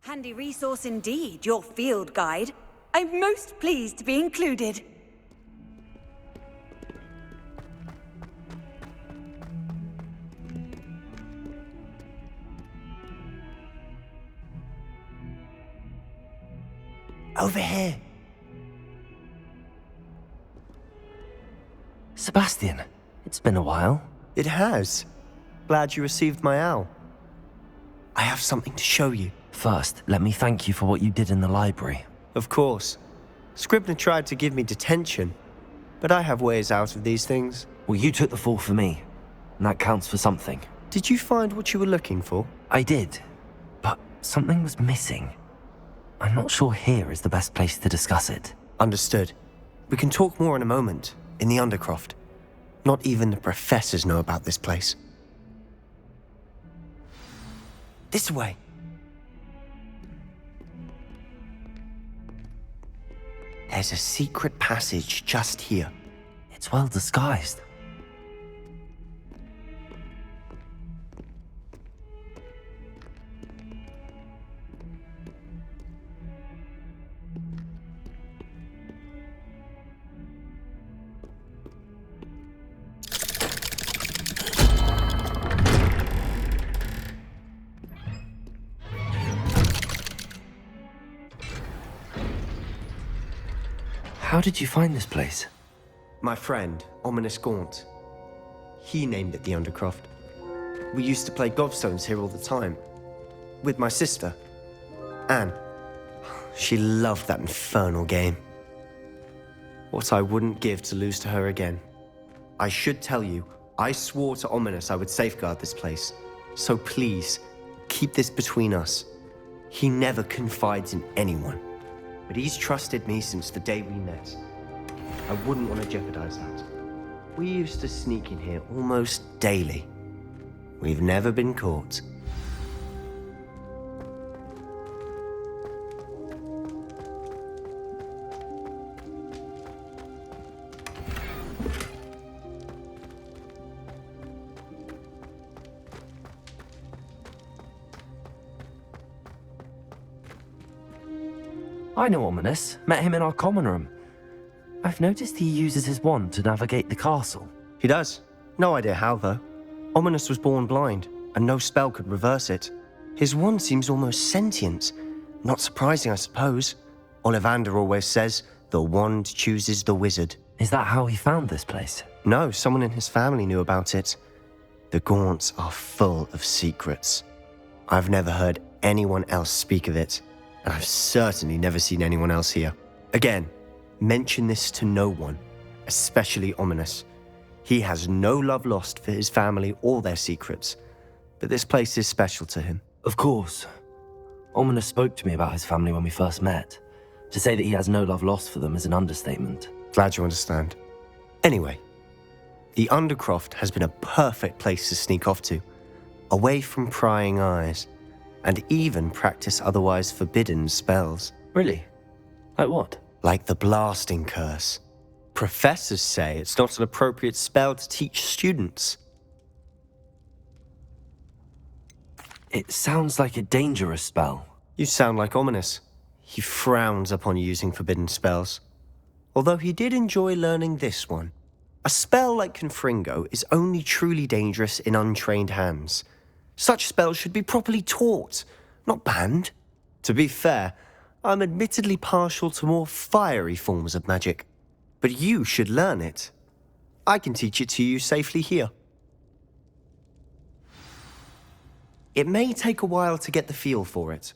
Handy resource indeed, your field guide. I'm most pleased to be included. Over here. Sebastian, it's been a while. It has. Glad you received my owl. I have something to show you. First, let me thank you for what you did in the library. Of course. Scribner tried to give me detention, but I have ways out of these things. Well, you took the fall for me, and that counts for something. Did you find what you were looking for? I did, but something was missing. I'm not sure here is the best place to discuss it. Understood. We can talk more in a moment, in the Undercroft. Not even the professors know about this place. This way. There's a secret passage just here. It's well disguised. How did you find this place? My friend, Ominous Gaunt. He named it the Undercroft. We used to play gobstones here all the time. With my sister, Anne. She loved that infernal game. What I wouldn't give to lose to her again. I should tell you, I swore to Ominous I would safeguard this place. So please, keep this between us. He never confides in anyone. But he's trusted me since the day we met. I wouldn't want to jeopardize that. We used to sneak in here almost daily. We've never been caught. I know Ominous. Met him in our common room. I've noticed he uses his wand to navigate the castle. He does. No idea how, though. Ominous was born blind, and no spell could reverse it. His wand seems almost sentient. Not surprising, I suppose. Ollivander always says, the wand chooses the wizard. Is that how he found this place? No, someone in his family knew about it. The Gaunts are full of secrets. I've never heard anyone else speak of it. And I've certainly never seen anyone else here. Again, mention this to no one, especially Ominous. He has no love lost for his family or their secrets, but this place is special to him. Of course. Ominous spoke to me about his family when we first met. To say that he has no love lost for them is an understatement. Glad you understand. Anyway, the Undercroft has been a perfect place to sneak off to, away from prying eyes. And even practice otherwise forbidden spells. Really? Like what? Like the blasting curse. Professors say it's not an appropriate spell to teach students. It sounds like a dangerous spell. You sound like Ominous. He frowns upon using forbidden spells. Although he did enjoy learning this one. A spell like Confringo is only truly dangerous in untrained hands. Such spells should be properly taught, not banned. To be fair, I'm admittedly partial to more fiery forms of magic. But you should learn it. I can teach it to you safely here. It may take a while to get the feel for it.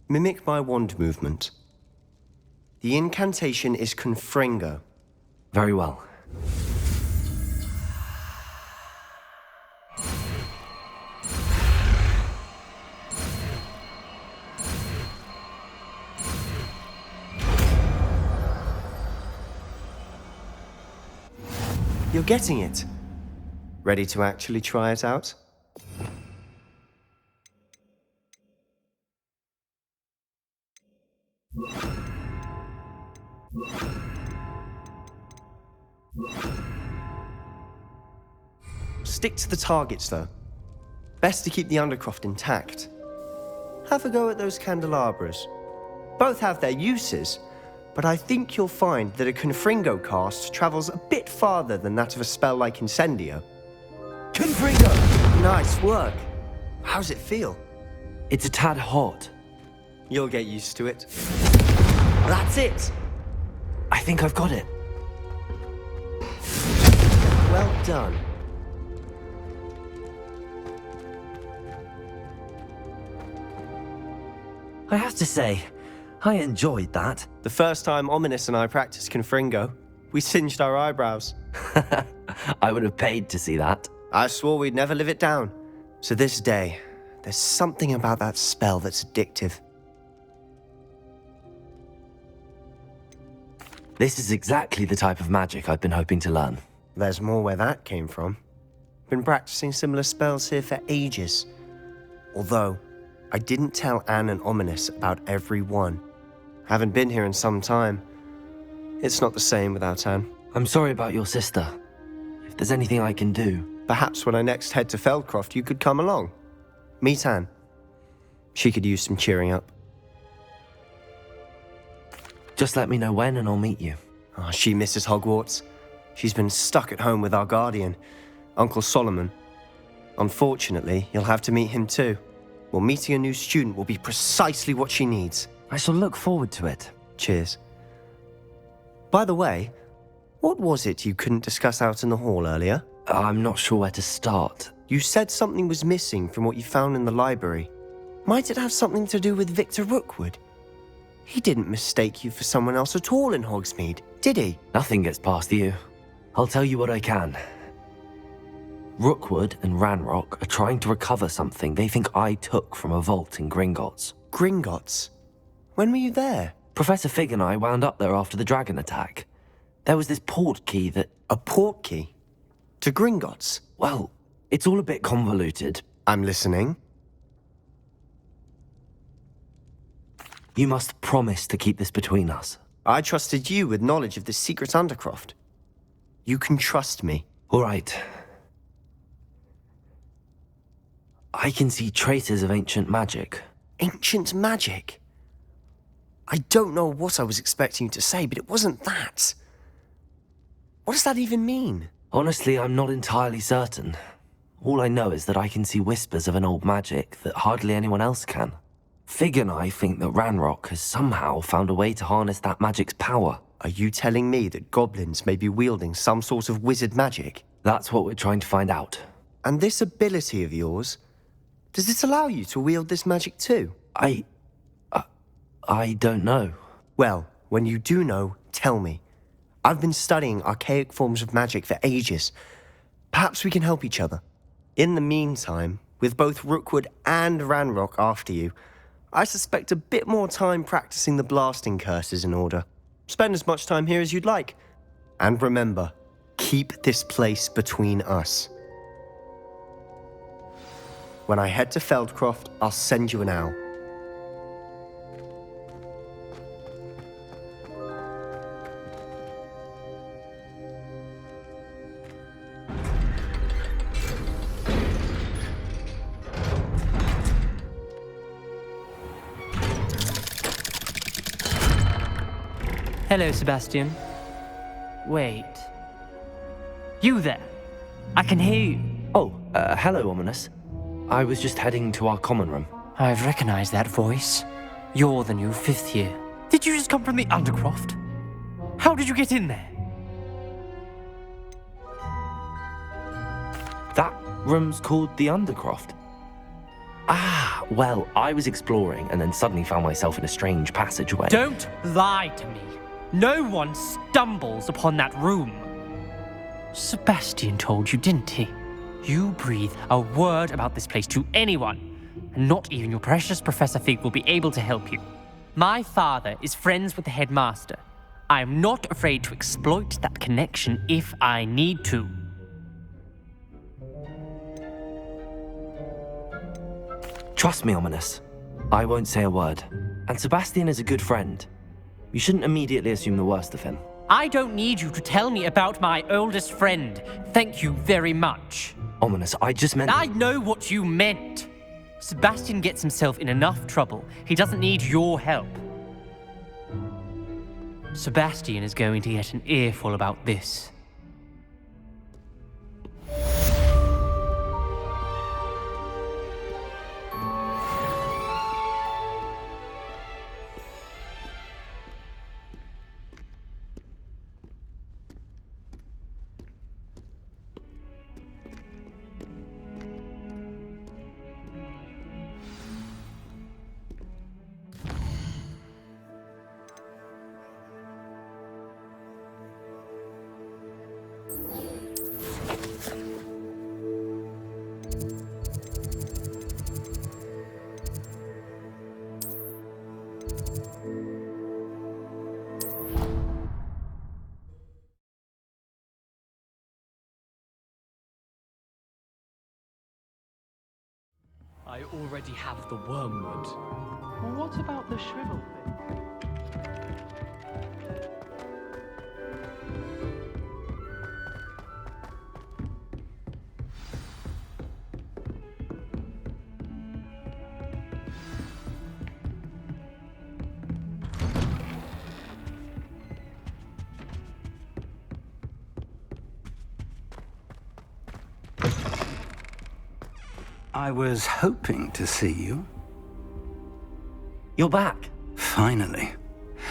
Mimic my wand movement. The incantation is Confringo. Very well. You're getting it. Ready to actually try it out? Stick to the targets, though. Best to keep the Undercroft intact. have a go at those candelabras. Both have their uses, but I think you'll find that a Confringo cast travels a bit farther than that of a spell like Incendio. Confringo! Nice work. How's it feel? It's a tad hot. You'll get used to it. That's it! I think I've got it. Well done. I have to say, I enjoyed that. The first time Ominous and I practiced Confringo, we singed our eyebrows. I would have paid to see that. I swore we'd never live it down. So this day, there's something about that spell that's addictive. This is exactly the type of magic I've been hoping to learn. There's more where that came from. Been practicing similar spells here for ages. Although, I didn't tell Anne and Ominous about every one. Haven't been here in some time. It's not the same without Anne. I'm sorry about your sister. If there's anything I can do... Perhaps when I next head to Feldcroft, you could come along. Meet Anne. She could use some cheering up. Just let me know when and I'll meet you. Oh, she misses Hogwarts. She's been stuck at home with our guardian, Uncle Solomon. Unfortunately, you'll have to meet him too. Well, meeting a new student will be precisely what she needs. I shall look forward to it. Cheers. By the way, what was it you couldn't discuss out in the hall earlier? I'm not sure where to start. You said something was missing from what you found in the library. Might it have something to do with Victor Rookwood? He didn't mistake you for someone else at all in Hogsmeade, did he? Nothing gets past you. I'll tell you what I can. Rookwood and Ranrock are trying to recover something they think I took from a vault in Gringotts. Gringotts? When were you there? Professor Fig and I wound up there after the dragon attack. There was this port key that... A port key? To Gringotts? Well, it's all a bit convoluted. I'm listening. You must promise to keep this between us. I trusted you with knowledge of this secret Undercroft. You can trust me. All right. I can see traces of ancient magic. Ancient magic? I don't know what I was expecting you to say, but it wasn't that. What does that even mean? Honestly, I'm not entirely certain. All I know is that I can see whispers of an old magic that hardly anyone else can. Fig and I think that Ranrock has somehow found a way to harness that magic's power. Are you telling me that goblins may be wielding some sort of wizard magic? That's what we're trying to find out. And this ability of yours, does it allow you to wield this magic too? I don't know. Well, when you do know, tell me. I've been studying archaic forms of magic for ages. Perhaps we can help each other. In the meantime, with both Rookwood and Ranrock after you, I suspect a bit more time practicing the blasting curse is in order. Spend as much time here as you'd like. And remember, keep this place between us. When I head to Feldcroft, I'll send you an owl. Hello, Sebastian. Wait. You there? I can hear you. Oh, hello, Ominous. I was just heading to our common room. I've recognized that voice. You're the new 5th year. Did you just come from the Undercroft? How did you get in there? That room's called the Undercroft. Ah, well, I was exploring and then suddenly found myself in a strange passageway. Don't lie to me. No one stumbles upon that room. Sebastian told you, didn't he? You breathe a word about this place to anyone, and not even your precious Professor Fig will be able to help you. My father is friends with the headmaster. I am not afraid to exploit that connection if I need to. Trust me, Ominous. I won't say a word. And Sebastian is a good friend. You shouldn't immediately assume the worst of him. I don't need you to tell me about my oldest friend. Thank you very much. Ominous, I just meant... I know what you meant. Sebastian gets himself in enough trouble. He doesn't need your help. Sebastian is going to get an earful about this. I already have the wormwood. What about the shrivel thing? I was hoping to see you. You're back. Finally.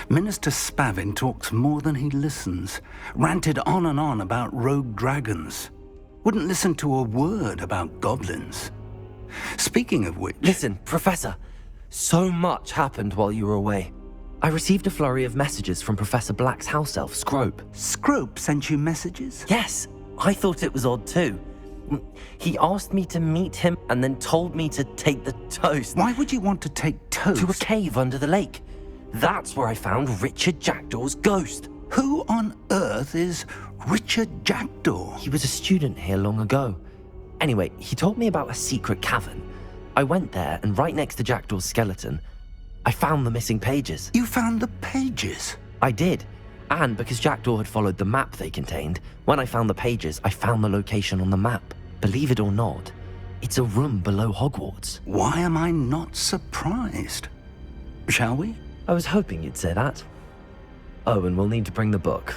Minister Spavin talks more than he listens. Ranted on and on about rogue dragons. Wouldn't listen to a word about goblins. Speaking of which... Listen, Professor. So much happened while you were away. I received a flurry of messages from Professor Black's house elf, Scrope. Scrope sent you messages? Yes, I thought it was odd too. He asked me to meet him and then told me to take the toast. Why would you want to take toast? To a cave under the lake. That's where I found Richard Jackdaw's ghost. Who on earth is Richard Jackdaw? He was a student here long ago. Anyway, he told me about a secret cavern. I went there, and right next to Jackdaw's skeleton, I found the missing pages. You found the pages? I did. And because Jackdaw had followed the map they contained, when I found the pages, I found the location on the map. Believe it or not, it's a room below Hogwarts. Why am I not surprised? Shall we? I was hoping you'd say that. Oh, and we'll need to bring the book.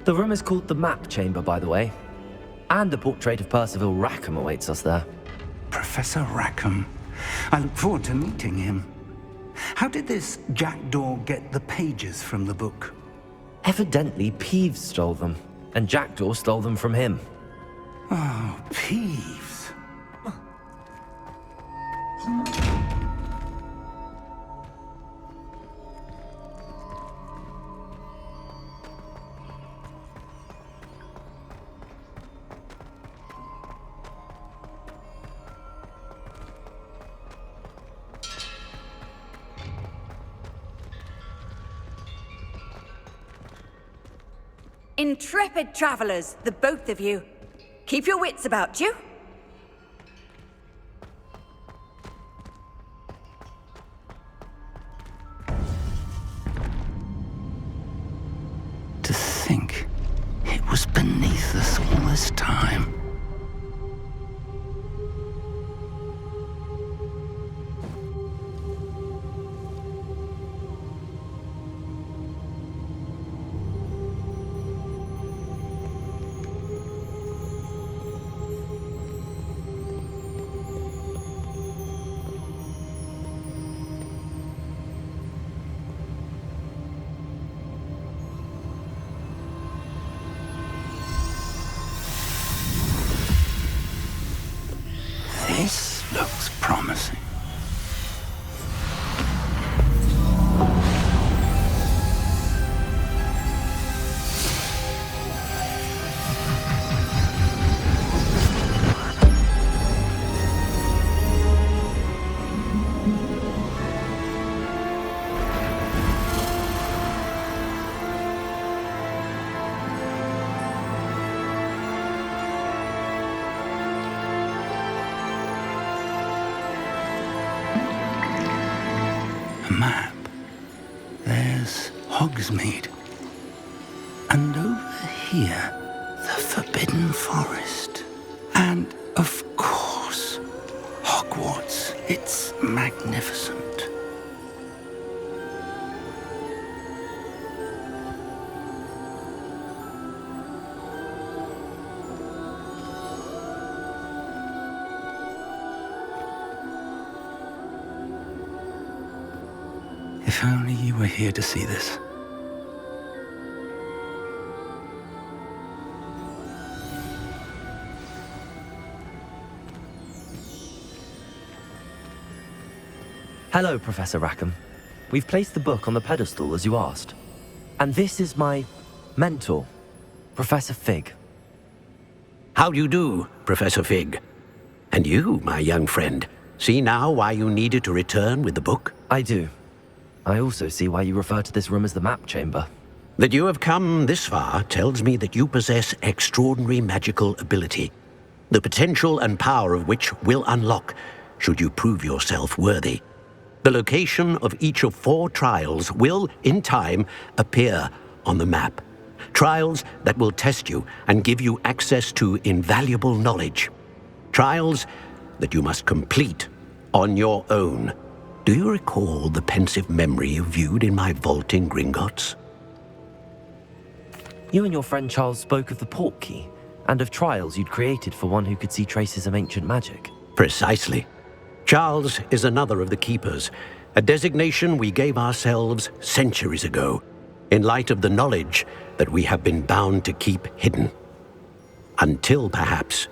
The room is called the Map Chamber, by the way. And a portrait of Percival Rackham awaits us there. Professor Rackham. I look forward to meeting him. How did this Jackdaw get the pages from the book? Evidently, Peeves stole them, and Jackdaw stole them from him. Oh, Peeves. Intrepid travelers, the both of you. Keep your wits about you. To think it was beneath us all this time. This looks promising. Map. There's Hogsmeade. And over here, Forbidden Forest. And, of course, Hogwarts. It's magnificent. If only you were here to see this. Hello, Professor Rackham. We've placed the book on the pedestal as you asked. And this is my mentor, Professor Fig. How do you do, Professor Fig? And you, my young friend, see now why you needed to return with the book? I do. I also see why you refer to this room as the map chamber. That you have come this far tells me that you possess extraordinary magical ability, the potential and power of which will unlock should you prove yourself worthy. The location of each of 4 trials will, in time, appear on the map. Trials that will test you and give you access to invaluable knowledge. Trials that you must complete on your own. Do you recall the pensive memory you viewed in my vault in Gringotts? You and your friend Charles spoke of the portkey and of trials you'd created for one who could see traces of ancient magic. Precisely. Charles is another of the Keepers, a designation we gave ourselves centuries ago, in light of the knowledge that we have been bound to keep hidden. Until perhaps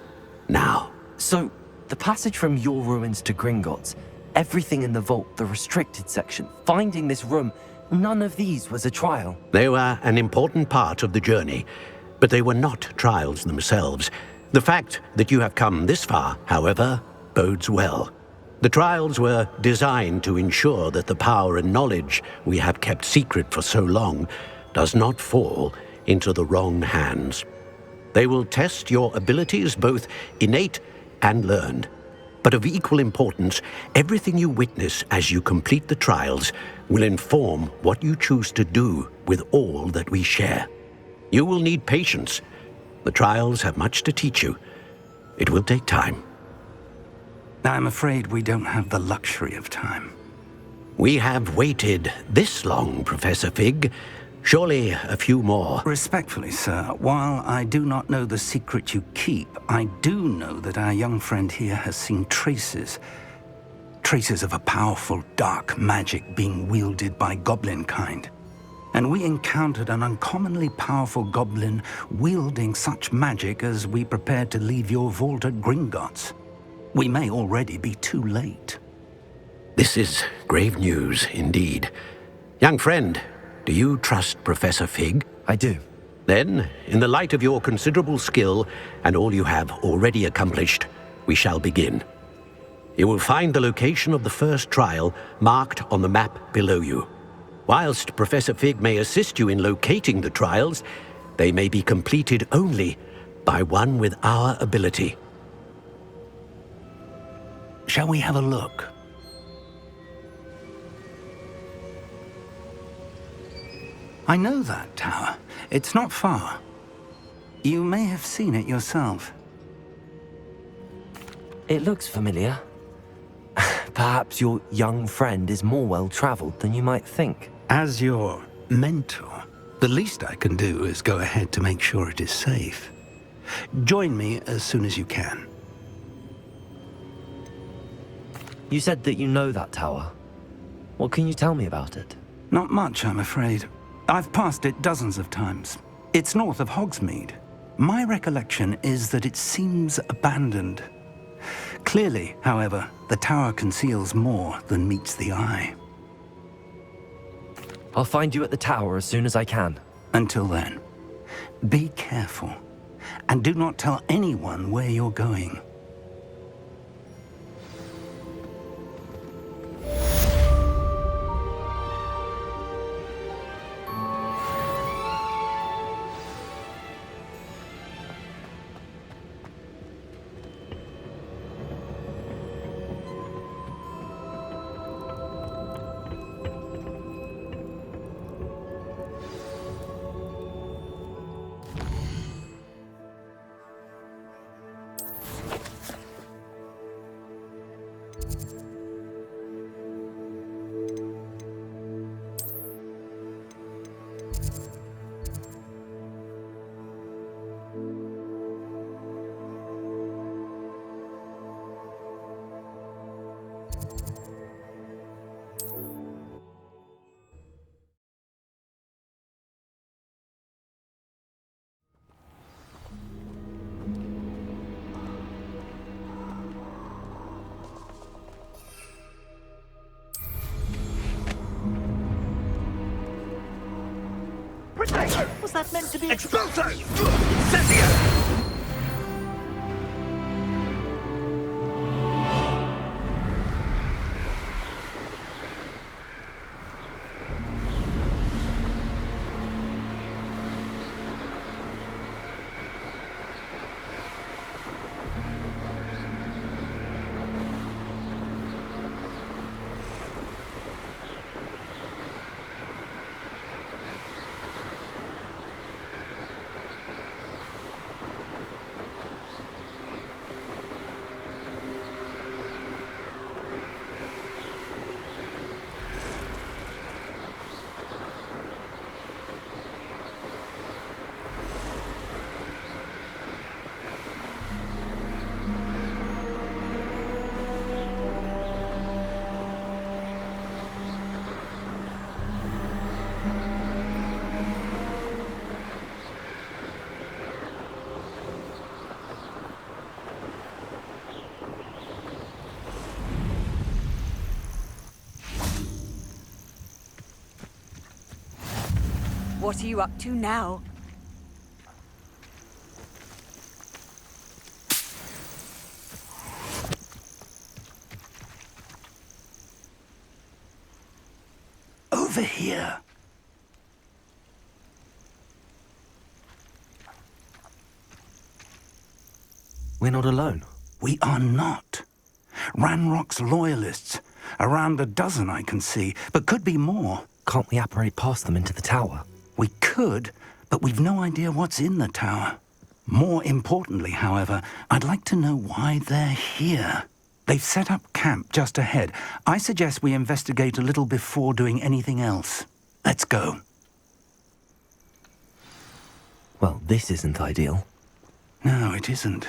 now. So, the passage from your ruins to Gringotts, everything in the vault, the restricted section, finding this room, none of these was a trial. They were an important part of the journey, but they were not trials themselves. The fact that you have come this far, however, bodes well. The trials were designed to ensure that the power and knowledge we have kept secret for so long does not fall into the wrong hands. They will test your abilities, both innate and learned. But of equal importance, everything you witness as you complete the trials will inform what you choose to do with all that we share. You will need patience. The trials have much to teach you. It will take time. I'm afraid we don't have the luxury of time. We have waited this long, Professor Fig. Surely a few more. Respectfully, sir, while I do not know the secret you keep, I do know that our young friend here has seen traces of a powerful dark magic being wielded by goblin kind. And we encountered an uncommonly powerful goblin wielding such magic as we prepared to leave your vault at Gringotts. We may already be too late. This is grave news indeed. Young friend, do you trust Professor Fig? I do. Then, in the light of your considerable skill and all you have already accomplished, we shall begin. You will find the location of the first trial marked on the map below you. Whilst Professor Fig may assist you in locating the trials, they may be completed only by one with our ability. Shall we have a look? I know that tower. It's not far. You may have seen it yourself. It looks familiar. Perhaps your young friend is more well-traveled than you might think. As your mentor, the least I can do is go ahead to make sure it is safe. Join me as soon as you can. You said that you know that tower. What can you tell me about it? Not much, I'm afraid. I've passed it dozens of times. It's north of Hogsmeade. My recollection is that it seems abandoned. Clearly, however, the tower conceals more than meets the eye. I'll find you at the tower as soon as I can. Until then, be careful, and do not tell anyone where you're going. Was that meant to be... Expulso! Incendio! What are you up to now? Over here. We're not alone. We are not. Ranrock's Loyalists. Around a dozen I can see, but could be more. Can't we apparate past them into the tower? We could, but we've no idea what's in the tower. More importantly, however, I'd like to know why they're here. They've set up camp just ahead. I suggest we investigate a little before doing anything else. Let's go. Well, this isn't ideal. No, it isn't.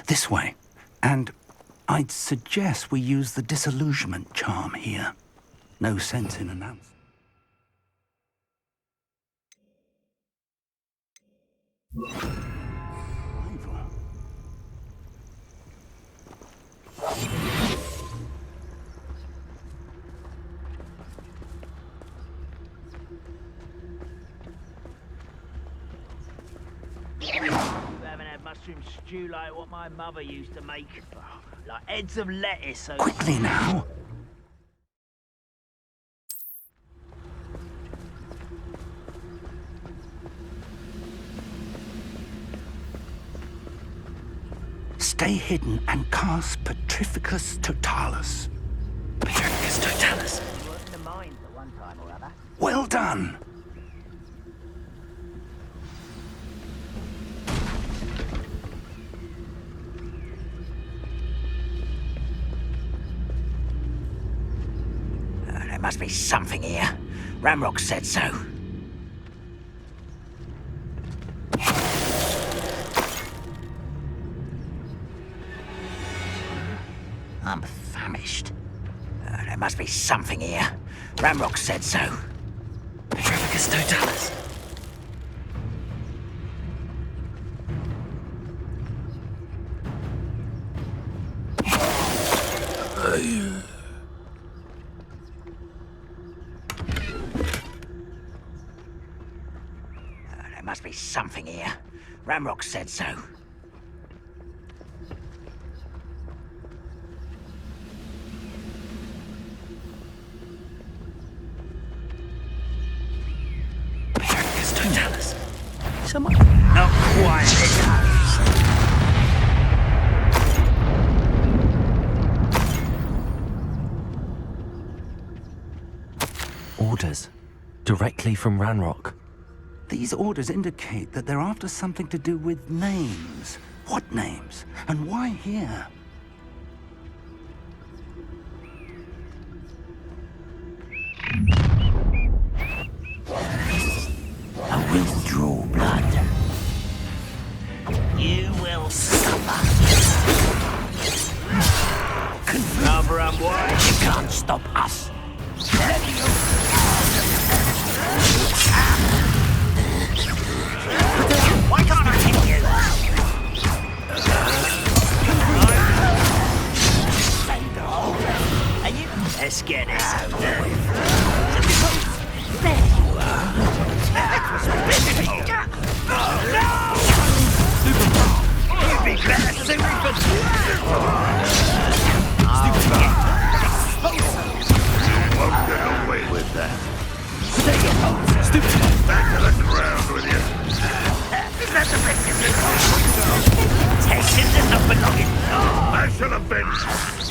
This way. And I'd suggest we use the disillusionment charm here. No sense in announcing. You haven't had mushroom stew like what my mother used to make. Like heads of lettuce. So Quickly now. Stay hidden and cast Petrificus Totalis. Petrificus Totalis. you were in the mines at one time or other. Well done. There must be something here. Ranrock said so. I'm famished. There must be something here. Ranrock said so. Petrificus Totalis. There must be something here. Ranrock said so. Petrificus Totalis. Someone... Not quite enough. Orders. Directly from Ranrock. These orders indicate that they're after something to do with names. What names? And why here? I will draw blood. You will suffer. Confringo and why? You can't stop us. Why can't I hit you? Are you? Let's get this over with. There you are. That was Won't get away with that. Back to the ground with you. Is that the best of the Testing does not belong in. I shall have been.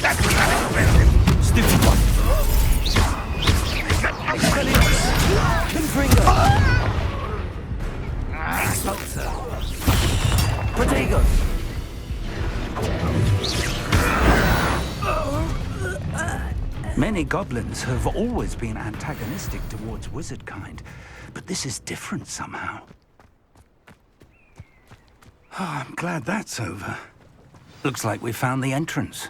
That was unexpected. Stupid one. Confringo. Protego. Many goblins have always been antagonistic towards wizard kind, but this is different somehow. Oh, I'm glad that's over. Looks like we found the entrance.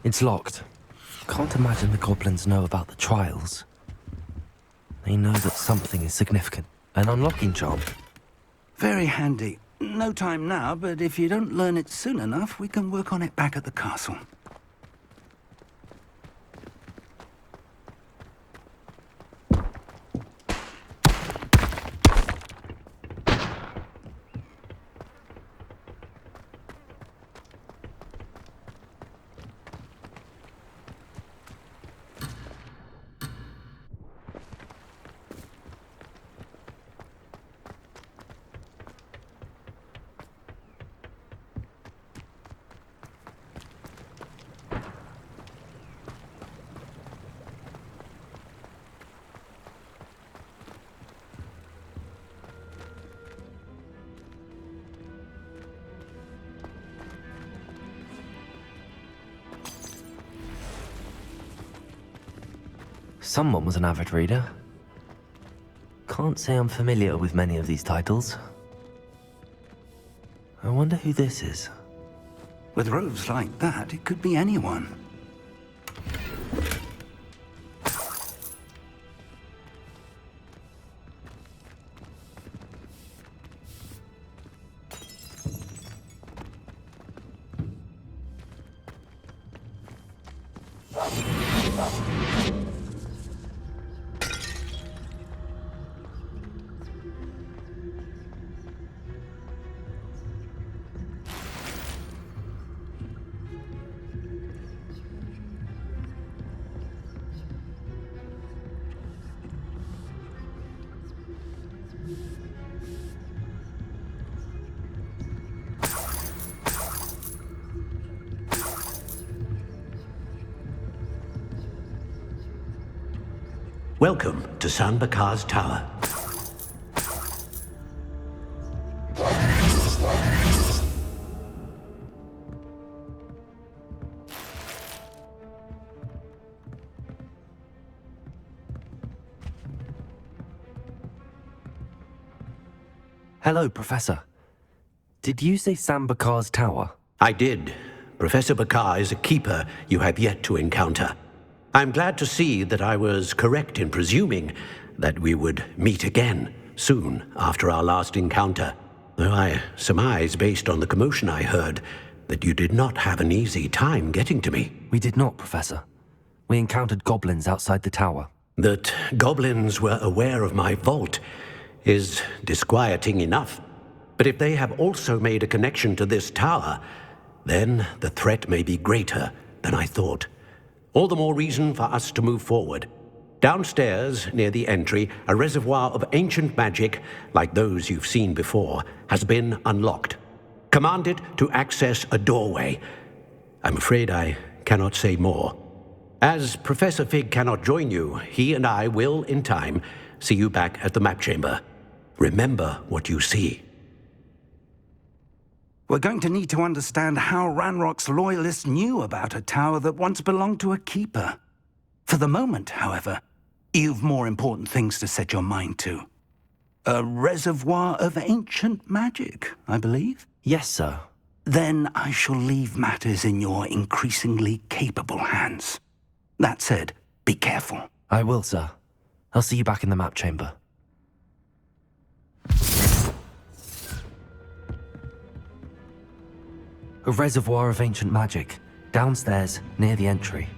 It's locked. Can't imagine the goblins know about the trials. They know that something is significant. An unlocking charm. Very handy. No time now, but if you don't learn it soon enough, we can work on it back at the castle. Someone was an avid reader. Can't say I'm familiar with many of these titles. I wonder who this is. With robes like that, it could be anyone. Welcome to Bakars Tower. Hello, Professor. Did you say Bakars Tower? I did. Professor Bakar is a keeper you have yet to encounter. I'm glad to see that I was correct in presuming that we would meet again soon after our last encounter, though I surmise, based on the commotion I heard, that you did not have an easy time getting to me. We did not, Professor. We encountered goblins outside the tower. That goblins were aware of my vault is disquieting enough. But if they have also made a connection to this tower, then the threat may be greater than I thought. All the more reason for us to move forward. Downstairs, near the entry, a reservoir of ancient magic, like those you've seen before, has been unlocked. Command it to access a doorway. I'm afraid I cannot say more. As Professor Fig cannot join you, he and I will, in time, see you back at the map chamber. Remember what you see. We're going to need to understand how Ranrock's Loyalists knew about a tower that once belonged to a keeper. For the moment, however, you've more important things to set your mind to. A reservoir of ancient magic, I believe? Yes, sir. Then I shall leave matters in your increasingly capable hands. That said, be careful. I will, sir. I'll see you back in the map chamber. A reservoir of ancient magic, downstairs near the entry.